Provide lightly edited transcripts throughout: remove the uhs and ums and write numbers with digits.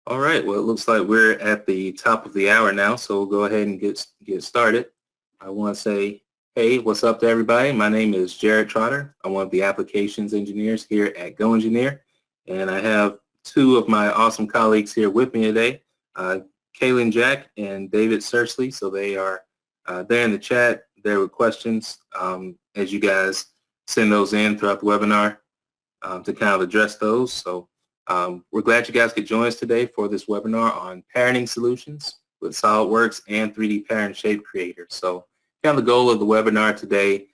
All right, well, it looks like we're at the top of the hour now, so we'll go ahead and get started. I want to say, hey, what's up to everybody? My name is Jared Trotter. I'm one of the applications engineers here at GoEngineer, and I have two of my awesome colleagues here with me today, Kaylin Jack and David Searsley. So they are there in the chat, there with questions as you guys send those in throughout the webinar to kind of address those. So we're glad you guys could join us today for this webinar on pattern solutions with SolidWorks and 3D Pattern Shape Creator. So kind of the goal of the webinar today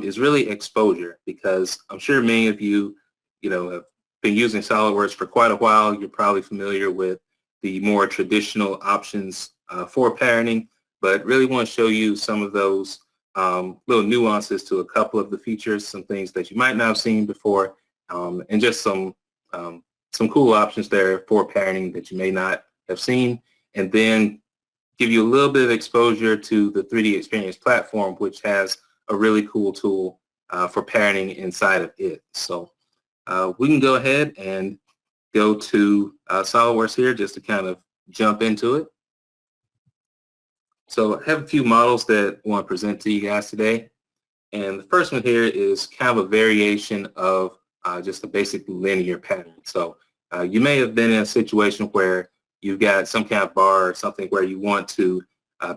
is really exposure, because I'm sure many of you, have been using SolidWorks for quite a while. You're probably familiar with the more traditional options for patterning, but really want to show you some of those little nuances to a couple of the features, some things that you might not have seen before, and just some cool options there for patterning that you may not have seen, and then give you a little bit of exposure to the 3DEXPERIENCE platform, which has a really cool tool for patterning inside of it. So we can go ahead and go to SolidWorks here just to kind of jump into it. So I have a few models that I want to present to you guys today. And the first one here is kind of a variation of just a basic linear pattern. So you may have been in a situation where you've got some kind of bar or something where you want to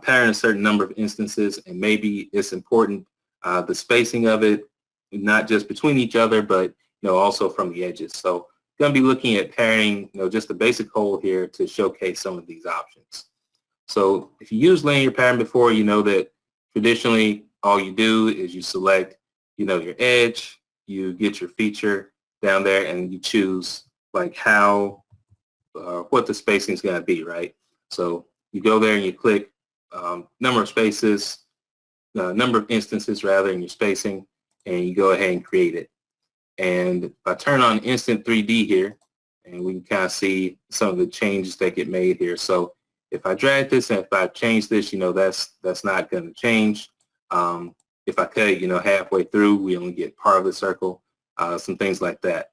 pattern a certain number of instances, and maybe it's important the spacing of it, not just between each other, but also from the edges. So going to be looking at patterning, just the basic whole here to showcase some of these options. So if you use linear pattern before, you know that traditionally all you do is you select, your edge, you get your feature down there, and you choose like how, what the spacing is going to be, right? So you go there and you click number of spaces, number of instances rather, in your spacing, and you go ahead and create it. And if I turn on Instant 3D here, and we can kind of see some of the changes that get made here. So if I drag this and if I change this, that's not going to change. If I cut it, halfway through, we only get part of the circle, some things like that.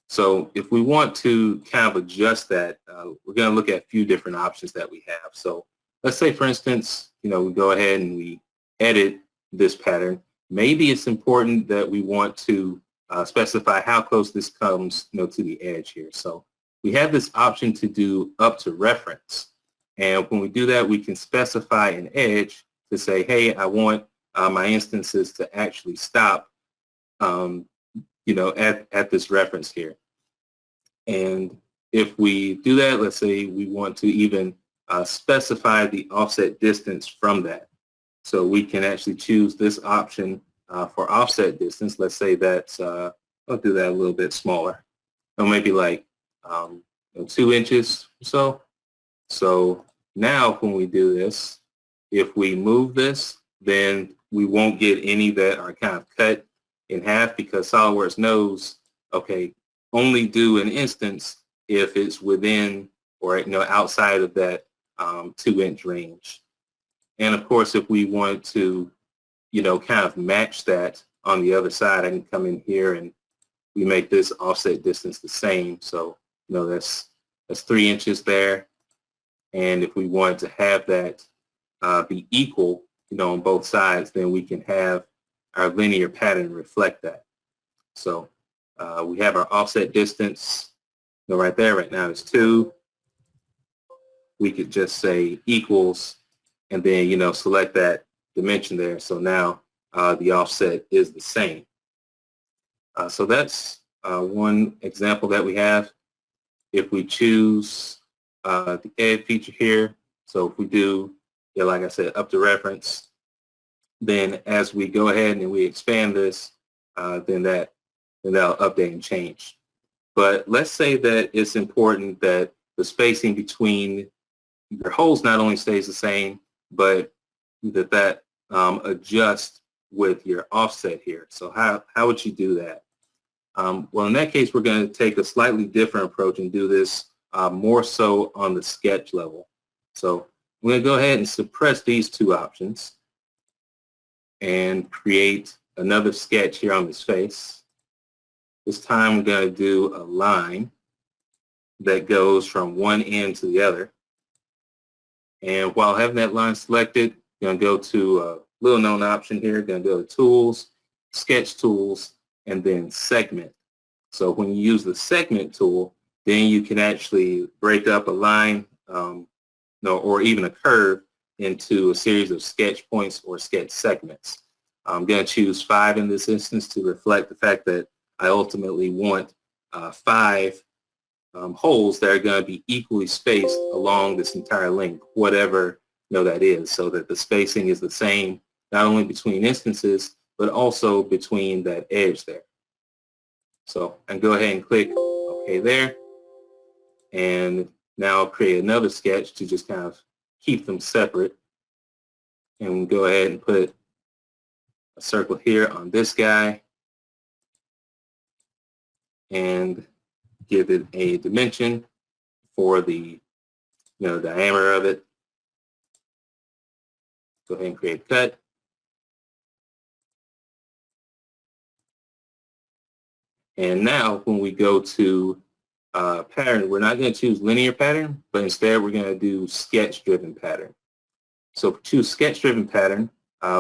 So if we want to kind of adjust that, we're going to look at a few different options that we have. So let's say, for instance, we go ahead and we edit this pattern. Maybe it's important that we want to specify how close this comes, to the edge here. So we have this option to do up to reference. And when we do that, we can specify an edge to say, hey, I want my instances to actually stop, at this reference here. And if we do that, let's say we want to even specify the offset distance from that. So we can actually choose this option for offset distance. Let's say that's, I'll do that a little bit smaller, or maybe like 2 inches or so. So now when we do this, if we move this, then we won't get any that are kind of cut in half, because SolidWorks knows, okay, only do an instance if it's within or outside of that 2-inch range. And of course, if we want to, kind of match that on the other side, I can come in here and we make this offset distance the same. So, that's 3 inches there. And if we wanted to have that be equal, on both sides, then we can have our linear pattern reflect that. So we have our offset distance, right there. Right now it's 2. We could just say equals, and then select that dimension there. So now the offset is the same. So that's one example that we have. If we choose the edge feature here, so if we do, like I said, up to reference, then as we go ahead and we expand this, then that'll update and change. But let's say that it's important that the spacing between your holes not only stays the same, but that adjusts with your offset here. So how would you do that? Well, in that case, we're going to take a slightly different approach and do this more so on the sketch level. So I'm going to go ahead and suppress these two options and create another sketch here on this face. This time we're going to do a line that goes from one end to the other. And while having that line selected, going to go to a little known option here. Going to go to Tools, Sketch Tools, and then Segment. So when you use the Segment tool, then you can actually break up a line or even a curve into a series of sketch points or sketch segments. I'm going to choose 5 in this instance to reflect the fact that I ultimately want 5 holes that are going to be equally spaced along this entire length, whatever that is, so that the spacing is the same not only between instances but also between that edge there. So I can go ahead and click OK there, and now I'll create another sketch to just kind of keep them separate, and go ahead and put a circle here on this guy and give it a dimension for the diameter of it. Go ahead and create a cut. And now when we go to pattern, we're not going to choose linear pattern, but instead we're going to do sketch driven pattern. So to choose sketch driven pattern,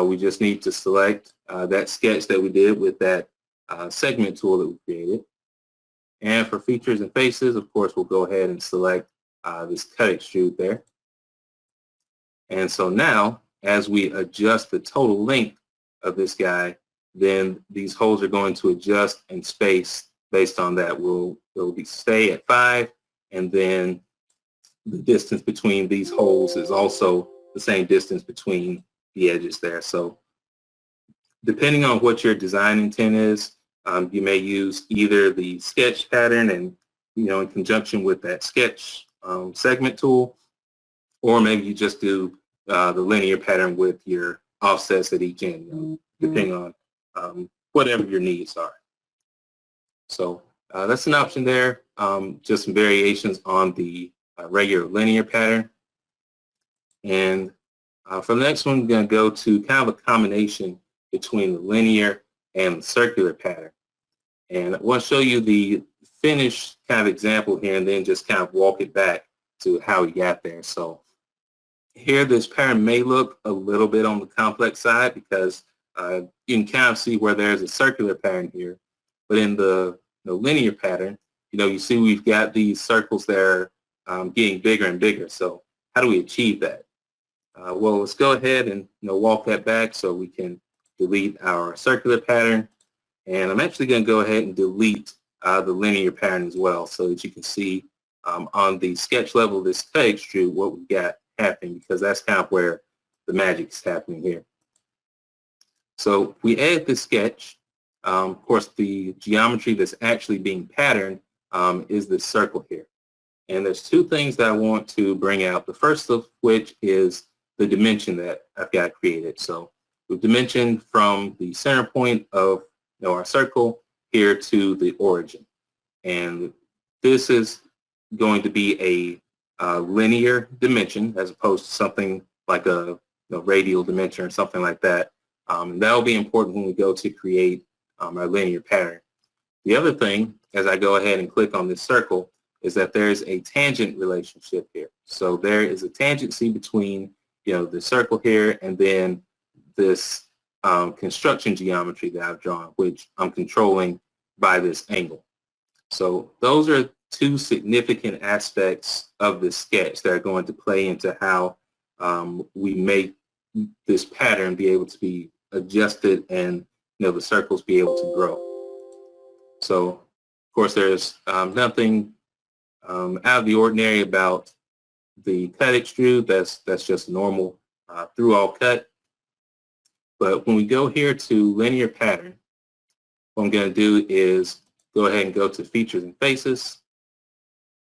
we just need to select that sketch that we did with that segment tool that we created. And for features and faces, of course, we'll go ahead and select this cut extrude there. And so now, as we adjust the total length of this guy, then these holes are going to adjust and space based on that. They'll stay at 5, and then the distance between these holes is also the same distance between the edges there. So depending on what your design intent is, you may use either the sketch pattern and in conjunction with that sketch segment tool, or maybe you just do the linear pattern with your offsets at each end, depending on whatever your needs are. So that's an option there. Just some variations on the regular linear pattern. And for the next one, we're going to go to kind of a combination between the linear and the circular pattern. And I want to show you the finished kind of example here, and then just kind of walk it back to how we got there. So here, this pattern may look a little bit on the complex side because you can kind of see where there's a circular pattern here. But in the linear pattern, you see we've got these circles that are getting bigger and bigger. So how do we achieve that? Well, let's go ahead and walk that back so we can delete our circular pattern. And I'm actually going to go ahead and delete the linear pattern as well, so that you can see on the sketch level of this cut extrude what we got happening, because that's kind of where the magic is happening here. So we add this sketch. Of course, the geometry that's actually being patterned is this circle here. And there's 2 things that I want to bring out. The first of which is the dimension that I've got created. So we've dimensioned from the center point of our circle here to the origin. And this is going to be a linear dimension as opposed to something like a radial dimension or something like that. And that will be important when we go to create our linear pattern. The other thing, as I go ahead and click on this circle, is that there's a tangent relationship here. So there is a tangency between the circle here and then this construction geometry that I've drawn, which I'm controlling by this angle. So those are 2 significant aspects of this sketch that are going to play into how we make this pattern be able to be adjusted and the circles be able to grow. So of course there's nothing out of the ordinary about the cut extrude. That's just normal through all cut. But when we go here to linear pattern, what I'm going to do is go ahead and go to features and faces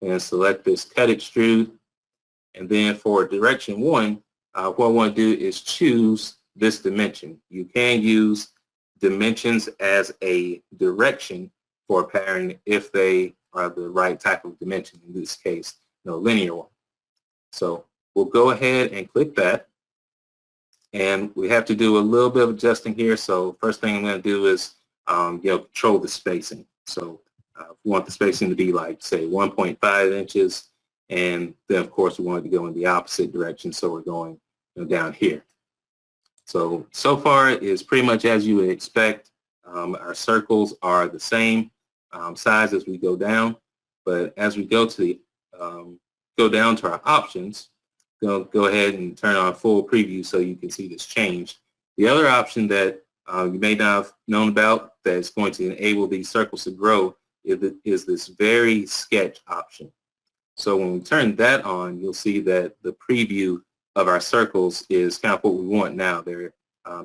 and select this cut extrude. And then for direction 1, what I want to do is choose this dimension. You can use dimensions as a direction for a pattern if they are the right type of dimension, in this case, linear one. So we'll go ahead and click that. And we have to do a little bit of adjusting here. So first thing I'm going to do is control the spacing. So we want the spacing to be like, say, 1.5 inches. And then, of course, we want it to go in the opposite direction. So we're going down here. So far it's pretty much as you would expect. Our circles are the same size as we go down. But as we go to the go down to our options, go ahead and turn on full preview so you can see this change. The other option that you may not have known about that's going to enable these circles to grow is this very sketch option. So when we turn that on, you'll see that the preview of our circles is kind of what we want now. They're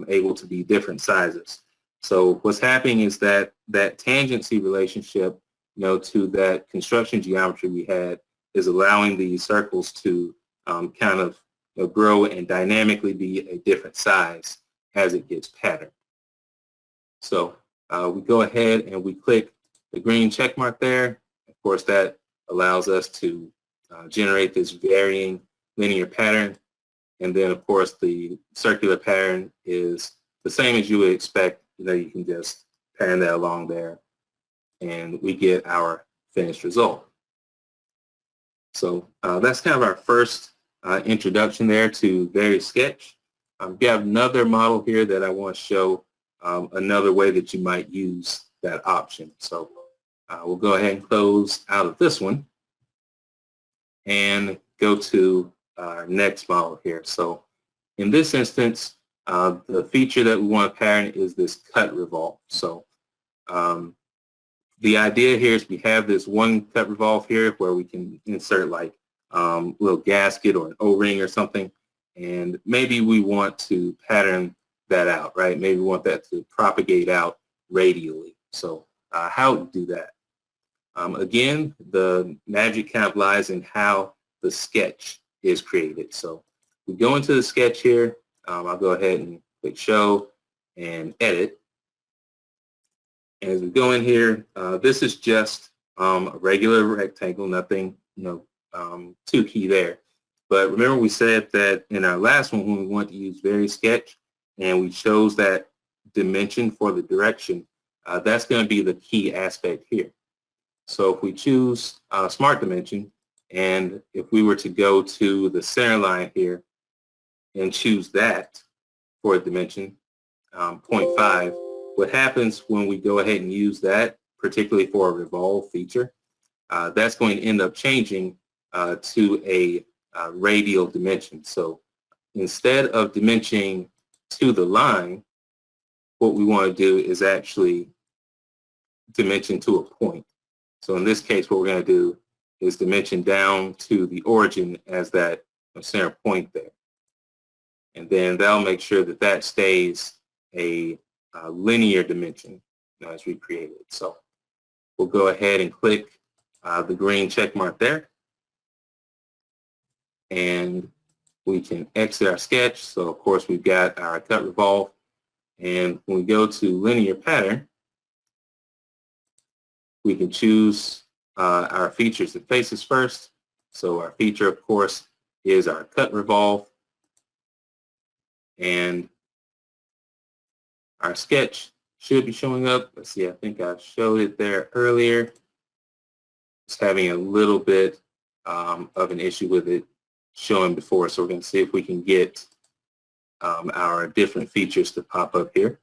able to be different sizes. So what's happening is that tangency relationship, to that construction geometry we had is allowing these circles to kind of grow and dynamically be a different size as it gets patterned. So we go ahead and we click the green check mark there. Of course, that allows us to generate this varying linear pattern. And then, of course, the circular pattern is the same as you would expect. You can just pattern that along there, and we get our finished result. So that's kind of our first introduction there to Various Sketch. We have another model here that I want to show another way that you might use that option. So we'll go ahead and close out of this one and go to our next model here. So in this instance, the feature that we want to pattern is this cut revolve. So the idea here is we have this one cut revolve here where we can insert like a little gasket or an O-ring or something, and maybe we want to pattern that out, right? Maybe we want that to propagate out radially. So how to do that? Again, the magic kind of lies in how the sketch is created. So we go into the sketch here. I'll go ahead and click show and edit. And as we go in here, this is just a regular rectangle, nothing too key there. But remember we said that in our last one when we want to use Various Sketch and we chose that dimension for the direction, that's going to be the key aspect here. So if we choose Smart Dimension, and if we were to go to the center line here and choose that for a dimension, 0.5, what happens when we go ahead and use that, particularly for a revolve feature, that's going to end up changing to a radial dimension. So instead of dimensioning to the line, what we want to do is actually dimension to a point. So in this case, what we're going to do is dimension down to the origin as that center point there. And then that'll make sure that that stays a linear dimension as we create it. So we'll go ahead and click the green check mark there. And we can exit our sketch. So of course we've got our cut revolve. And when we go to linear pattern, we can choose our features and faces first. So our feature, of course, is our cut revolve. And our sketch should be showing up. Let's see, I think I showed it there earlier. It's having a little bit of an issue with it showing before. So we're going to see if we can get our different features to pop up here.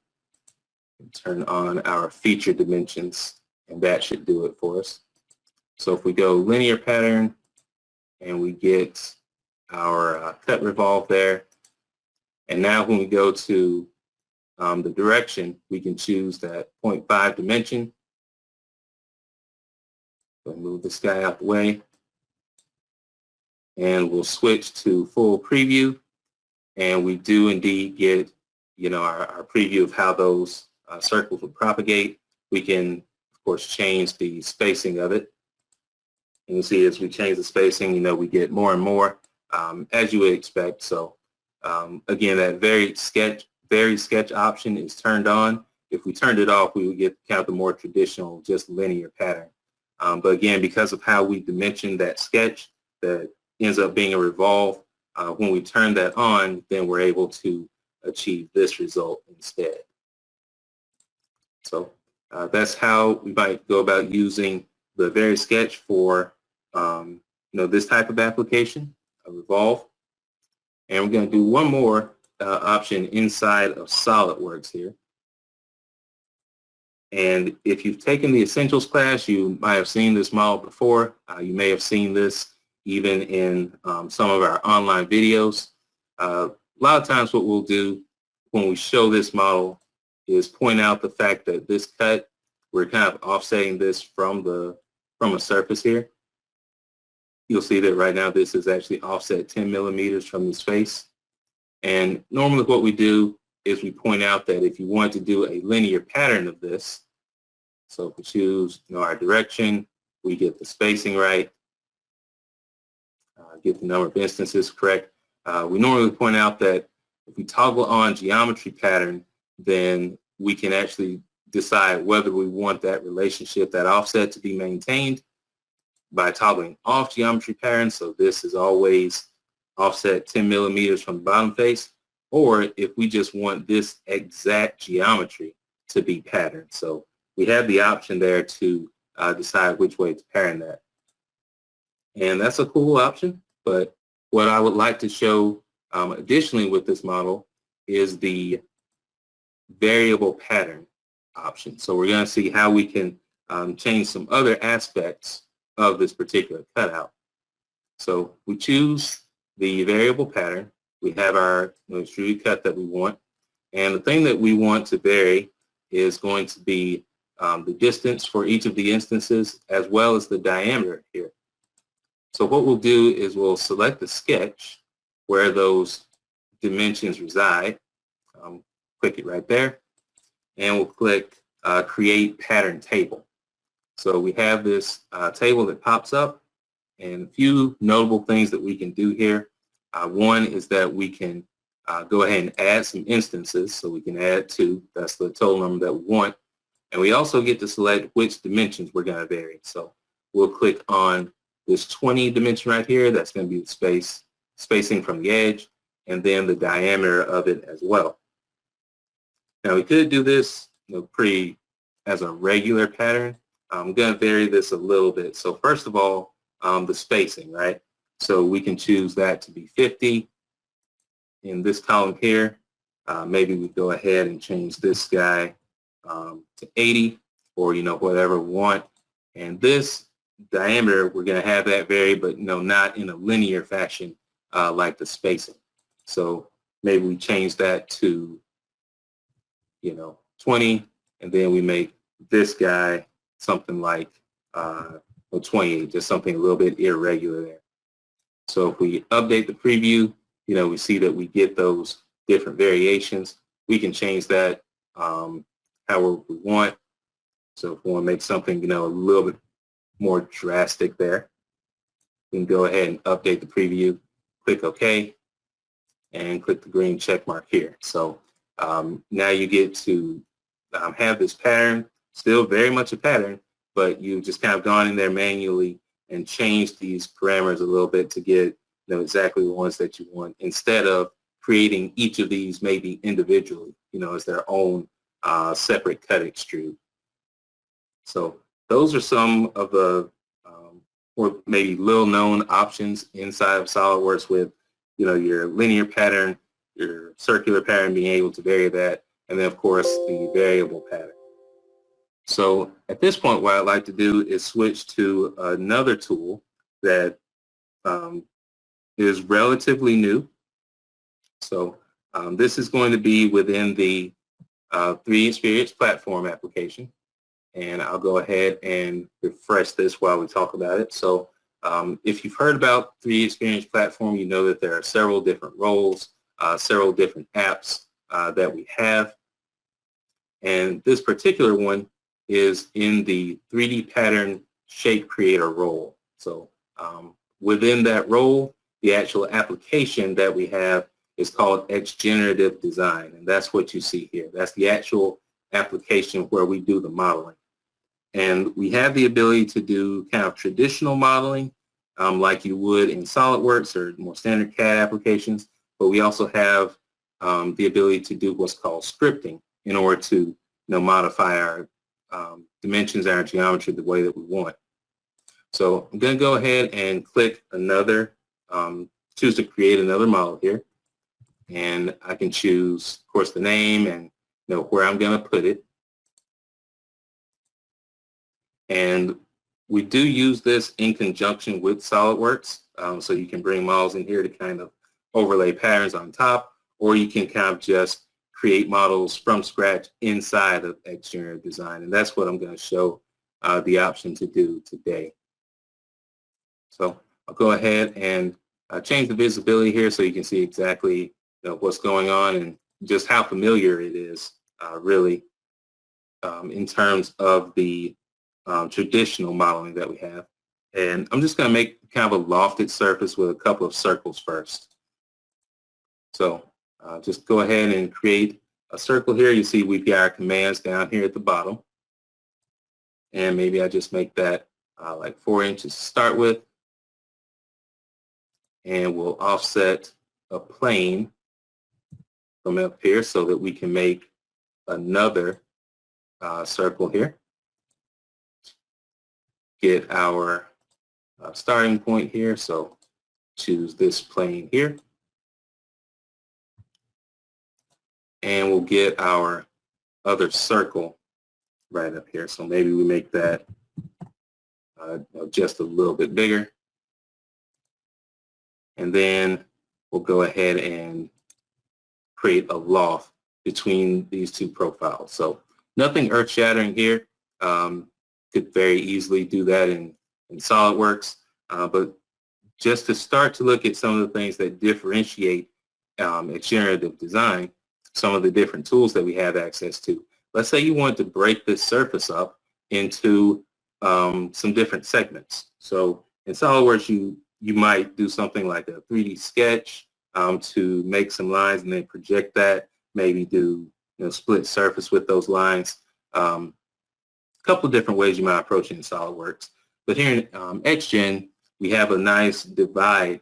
Turn on our feature dimensions, and that should do it for us. So if we go linear pattern and we get our cut revolve there, and now when we go to the direction, we can choose that 0.5 dimension. So move this guy out the way. And we'll switch to full preview. And we do indeed get, our preview of how those circles will propagate. We can, of course, change the spacing of it. And you see as we change the spacing, we get more and more as you would expect. So again, that Varied Sketch option is turned on. If we turned it off, we would get kind of the more traditional, just linear pattern. But again, because of how we dimension that sketch that ends up being a revolve, when we turn that on, then we're able to achieve this result instead. So That's how we might go about using the Vary sketch for this type of application, a Revolve. And we're going to do one more option inside of SolidWorks here. And if you've taken the Essentials class, you might have seen this model before. You may have seen this even in some of our online videos. A lot of times what we'll do when we show this model is point out the fact that this cut, we're kind of offsetting this from a surface here. You'll see that right now this is actually offset 10 millimeters from this face. And normally what we do is we point out that if you want to do a linear pattern of this, so if we choose our direction, we get the spacing right, get the number of instances correct. We normally point out that if we toggle on geometry pattern, then we can actually decide whether we want that relationship, that offset, to be maintained by toggling off geometry pattern. So this is always offset 10 millimeters from the bottom face, or if we just want this exact geometry to be patterned. So we have the option there to decide which way to pattern that. And that's a cool option, but what I would like to show additionally with this model is the variable pattern option. So we're going to see how we can change some other aspects of this particular cutout. So we choose the variable pattern. We have our extruded cut that we want. And the thing that we want to vary is going to be the distance for each of the instances as well as the diameter here. So what we'll do is we'll select the sketch where those dimensions reside. Click it right there. And we'll click Create Pattern Table. So we have this table that pops up, and a few notable things that we can do here. One is that we can go ahead and add some instances. So we can add 2. That's the total number that we want. And we also get to select which dimensions we're going to vary. So we'll click on this 20 dimension right here. That's going to be the spacing from the edge, and then the diameter of it as well. Now we could do this pretty as a regular pattern. I'm going to vary this a little bit. So first of all, the spacing, right? So we can choose that to be 50 in this column here. Maybe we go ahead and change this guy to 80, or whatever we want. And this diameter, we're going to have that vary, but not in a linear fashion like the spacing. So maybe we change that to 20, and then we make this guy something like 28, just something a little bit irregular there. So if we update the preview, we see that we get those different variations. We can change that however we want. So if we want to make something, a little bit more drastic there, we can go ahead and update the preview, click OK, and click the green check mark here. So now you get to have this pattern, still very much a pattern, but you've just kind of gone in there manually and changed these parameters a little bit to get exactly the ones that you want, instead of creating each of these maybe individually, as their own separate cut extrude. So those are some of the or maybe little known options inside of SolidWorks with your linear pattern, your circular pattern, being able to vary that, and then of course the variable pattern. So at this point, what I'd like to do is switch to another tool that is relatively new. So this is going to be within the 3DEXPERIENCE platform application. And I'll go ahead and refresh this while we talk about it. So if you've heard about 3DEXPERIENCE platform, you know that there are several different roles, several different apps that we have. And this particular one is in the 3D pattern shape creator role. So within that role, the actual application that we have is called XGenerative Design. And that's what you see here. That's the actual application where we do the modeling. And we have the ability to do kind of traditional modeling like you would in SolidWorks or more standard CAD applications, but we also have the ability to do what's called scripting in order to modify our dimensions and our geometry the way that we want. So I'm going to go ahead and click another, choose to create another model here. And I can choose, of course, the name and where I'm going to put it. And we do use this in conjunction with SOLIDWORKS. So you can bring models in here to kind of overlay patterns on top, or you can kind of just create models from scratch inside of XGenerative Design. And that's what I'm going to show the option to do today. So I'll go ahead and change the visibility here so you can see exactly what's going on and just how familiar it is really in terms of the traditional modeling that we have. And I'm just going to make kind of a lofted surface with a couple of circles first. So just go ahead and create a circle here. You see we've got our commands down here at the bottom. And maybe I just make that like 4 inches to start with. And we'll offset a plane from up here so that we can make another circle here. Get our starting point here, so choose this plane here. And we'll get our other circle right up here. So maybe we make that just a little bit bigger. And then we'll go ahead and create a loft between these two profiles. So nothing earth-shattering here. Could very easily do that in SOLIDWORKS. But just to start to look at some of the things that differentiate XGenerative Design, some of the different tools that we have access to. Let's say you want to break this surface up into some different segments. So in SOLIDWORKS, you might do something like a 3D sketch to make some lines and then project that, maybe do split surface with those lines. A couple of different ways you might approach it in SOLIDWORKS. But here in XGen, we have a nice divide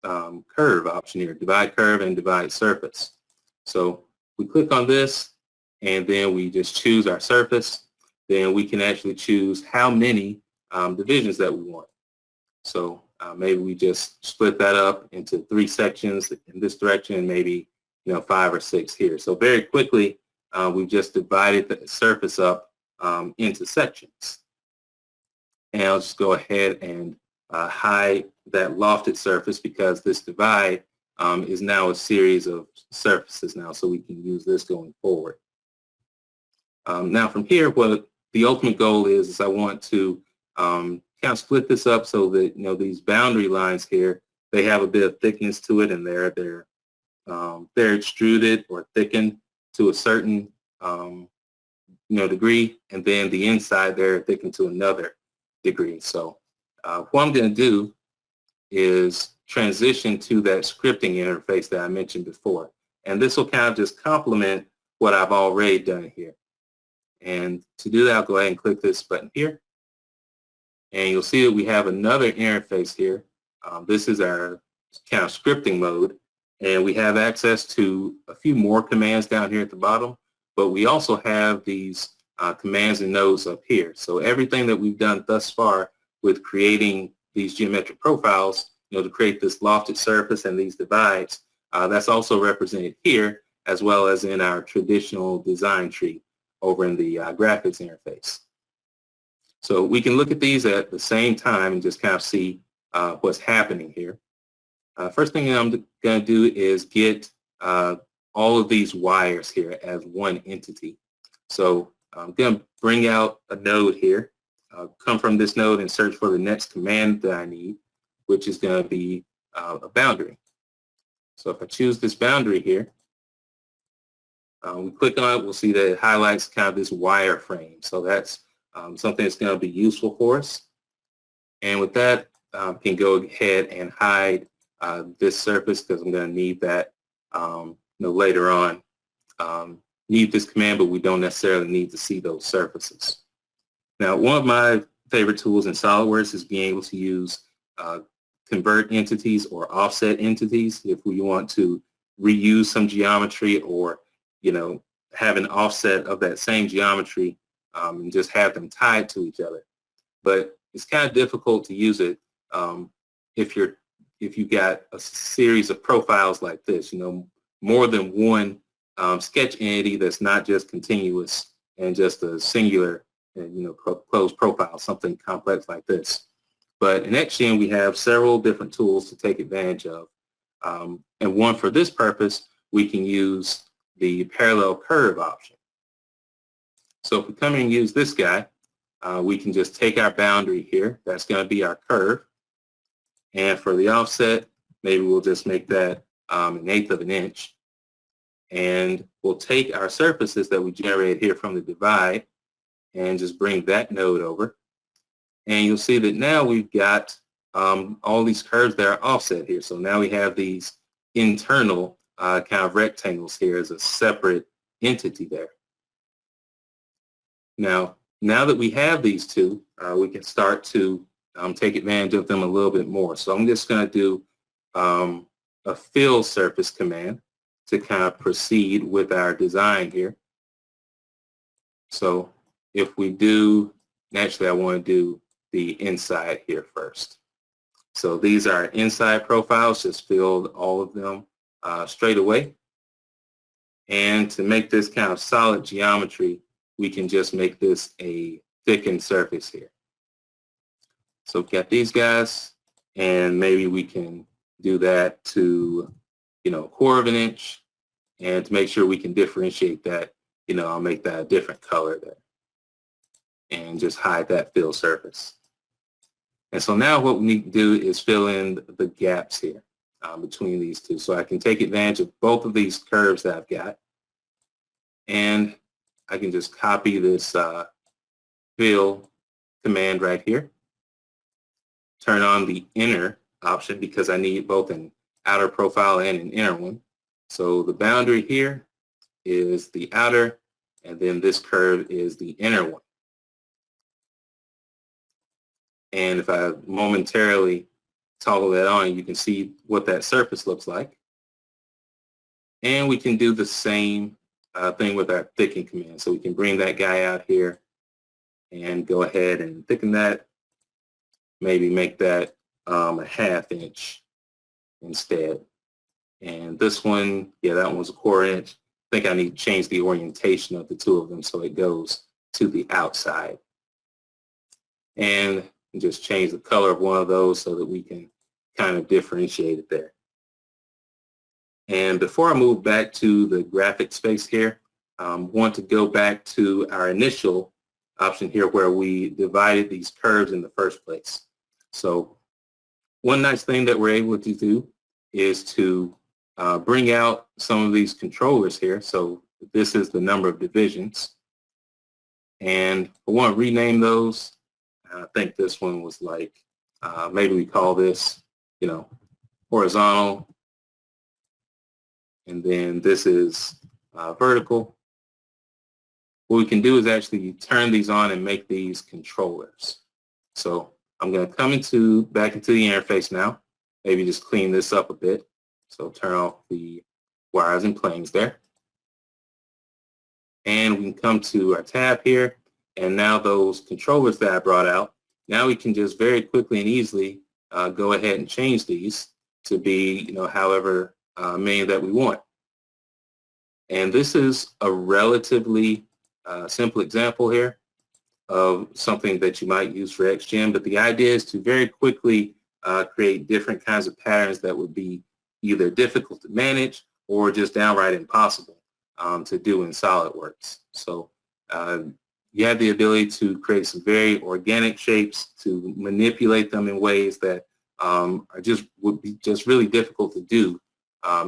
curve option here, divide curve and divide surface. So we click on this and then we just choose our surface. Then we can actually choose how many divisions that we want. So maybe we just split that up into 3 sections in this direction and maybe 5 or 6 here. So very quickly, we've just divided the surface up into sections. And I'll just go ahead and hide that lofted surface because this divide is now a series of surfaces now, so we can use this going forward. Now from here, what the ultimate goal is I want to kind of split this up so that these boundary lines here, they have a bit of thickness to it, and they're extruded or thickened to a certain degree, and then the inside they're thickened to another degree. So what I'm going to do is transition to that scripting interface that I mentioned before, and this will kind of just complement what I've already done here. And to do that, I'll go ahead and click this button here. And you'll see that we have another interface here. This is our kind of scripting mode. And we have access to a few more commands down here at the bottom. But we also have these commands and nodes up here. So everything that we've done thus far with creating these geometric profiles, to create this lofted surface and these divides, that's also represented here, as well as in our traditional design tree over in the graphics interface. So we can look at these at the same time and just kind of see what's happening here. First thing I'm going to do is get all of these wires here as one entity. So I'm going to bring out a node here, come from this node and search for the next command that I need, which is going to be a boundary. So if I choose this boundary here, we click on it, we'll see that it highlights kind of this wireframe. So that's something that's going to be useful for us. And with that, can go ahead and hide this surface because I'm going to need that later on. Need this command, but we don't necessarily need to see those surfaces. Now, one of my favorite tools in SOLIDWORKS is being able to use convert entities or offset entities if we want to reuse some geometry or have an offset of that same geometry and just have them tied to each other. But it's kind of difficult to use it if you got a series of profiles like this, more than one sketch entity that's not just continuous and just a singular, closed profile, something complex like this. But in XGen, we have several different tools to take advantage of. And one for this purpose, we can use the parallel curve option. So if we come in and use this guy, we can just take our boundary here. That's going to be our curve. And for the offset, maybe we'll just make that 1/8 of an inch. And we'll take our surfaces that we generated here from the divide and just bring that node over. And you'll see that now we've got all these curves that are offset here. So now we have these internal kind of rectangles here as a separate entity there. Now that we have these two, we can start to take advantage of them a little bit more. So I'm just going to do a fill surface command to kind of proceed with our design here. So if we do, naturally I want to do the inside here first. So these are inside profiles, just filled all of them straight away. And to make this kind of solid geometry, we can just make this a thickened surface here. So we've got these guys, and maybe we can do that to, 1/4 of an inch. And to make sure we can differentiate that, I'll make that a different color there. And just hide that fill surface. And so now what we need to do is fill in the gaps here between these two. So I can take advantage of both of these curves that I've got. And I can just copy this fill command right here. Turn on the inner option because I need both an outer profile and an inner one. So the boundary here is the outer, and then this curve is the inner one. And if I momentarily toggle that on, you can see what that surface looks like. And we can do the same thing with our thicken command. So we can bring that guy out here and go ahead and thicken that. Maybe make that a 1/2 inch instead. And this one, yeah, that one was a 1/4 inch. I think I need to change the orientation of the two of them so it goes to the outside. And just change the color of one of those so that we can kind of differentiate it there. And before I move back to the graphic space here, I want to go back to our initial option here where we divided these curves in the first place. So one nice thing that we're able to do is to bring out some of these controllers here. So this is the number of divisions. And I want to rename those. I think this one was like, maybe we call this, horizontal. And then this is vertical. What we can do is actually turn these on and make these controllers. So I'm going to come back into the interface now. Maybe just clean this up a bit. So turn off the wires and planes there. And we can come to our tab here. And now those controllers that I brought out, now we can just very quickly and easily go ahead and change these to be, however many that we want. And this is a relatively simple example here of something that you might use for XGen, but the idea is to very quickly create different kinds of patterns that would be either difficult to manage or just downright impossible to do in SOLIDWORKS. So you have the ability to create some very organic shapes, to manipulate them in ways that would be just really difficult to do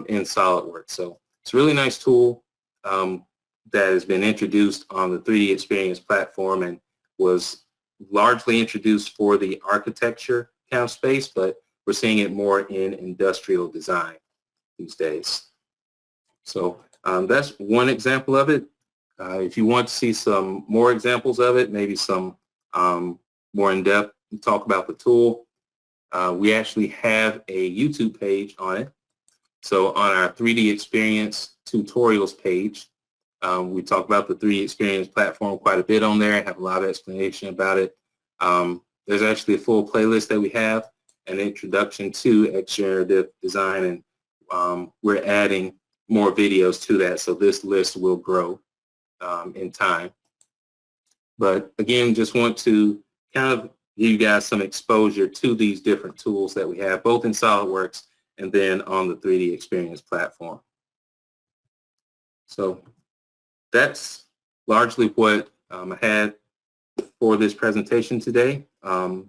in SOLIDWORKS. So it's a really nice tool that has been introduced on the 3DEXPERIENCE platform and was largely introduced for the architecture kind of space, but we're seeing it more in industrial design these days. So that's one example of it. If you want to see some more examples of it, maybe some more in-depth talk about the tool, we actually have a YouTube page on it. So on our 3DEXPERIENCE tutorials page, We talk about the 3DEXPERIENCE platform quite a bit on there. I have a lot of explanation about it. There's actually a full playlist that we have, an introduction to generative design, and we're adding more videos to that, so this list will grow in time. But again, just want to kind of give you guys some exposure to these different tools that we have, both in SOLIDWORKS and then on the 3DEXPERIENCE platform. So that's largely what I had for this presentation today on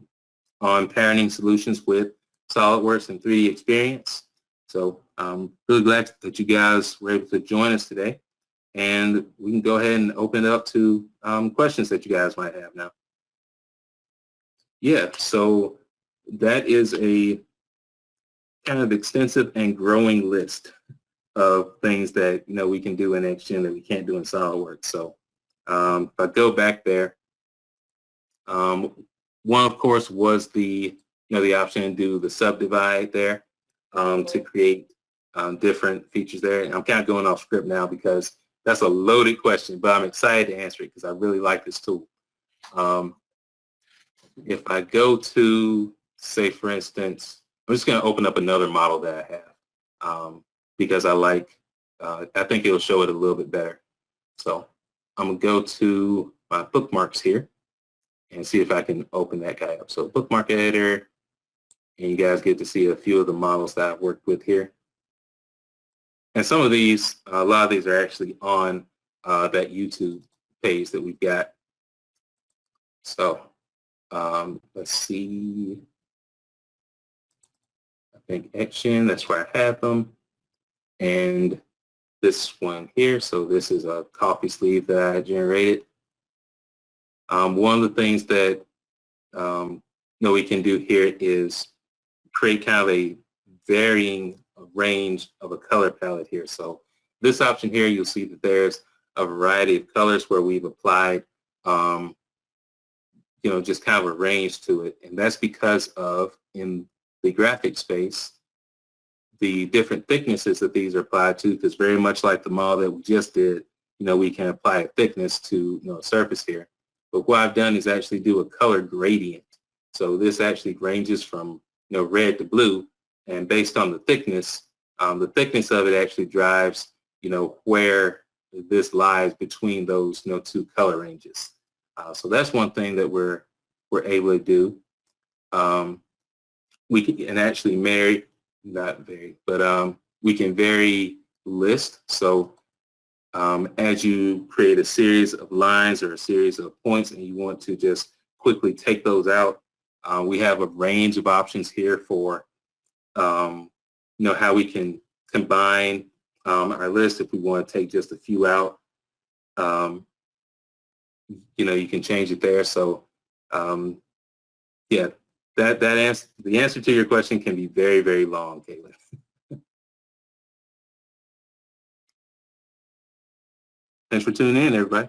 parenting solutions with SOLIDWORKS and 3DEXPERIENCE. So I'm really glad that you guys were able to join us today, and we can go ahead and open it up to questions that you guys might have now. Yeah, so that is a kind of extensive and growing list of things that we can do in XGen that we can't do in SOLIDWORKS. So if I go back there, one of course was the the option to do the subdivide there to create different features there. And I'm kind of going off script now because that's a loaded question, but I'm excited to answer it because I really like this tool. If I go to, say, for instance, I'm just going to open up another model that I have because I think it'll show it a little bit better. So I'm going to go to my bookmarks here and see if I can open that guy up. So bookmark editor, and you guys get to see a few of the models that I've worked with here. And some of these, a lot of these are actually on that YouTube page that we've got. So let's see. I think XGen, that's where I have them. And this one here, so this is a coffee sleeve that I generated. One of the things that we can do here is create kind of a varying range of a color palette here. So this option here, you'll see that there's a variety of colors where we've applied just kind of a range to it. And that's because of, in the graphic space, the different thicknesses that these are applied to, because very much like the model that we just did, we can apply a thickness to a surface here. But what I've done is actually do a color gradient. So this actually ranges from red to blue, and based on the thickness of it actually drives where this lies between those two color ranges. So that's one thing that we're able to do. We can actually we can vary list. So as you create a series of lines or a series of points and you want to just quickly take those out, we have a range of options here for how we can combine our list. If we want to take just a few out, you can change it there. So yeah, the answer to your question can be very, very long, Caitlin. Thanks for tuning in, everybody.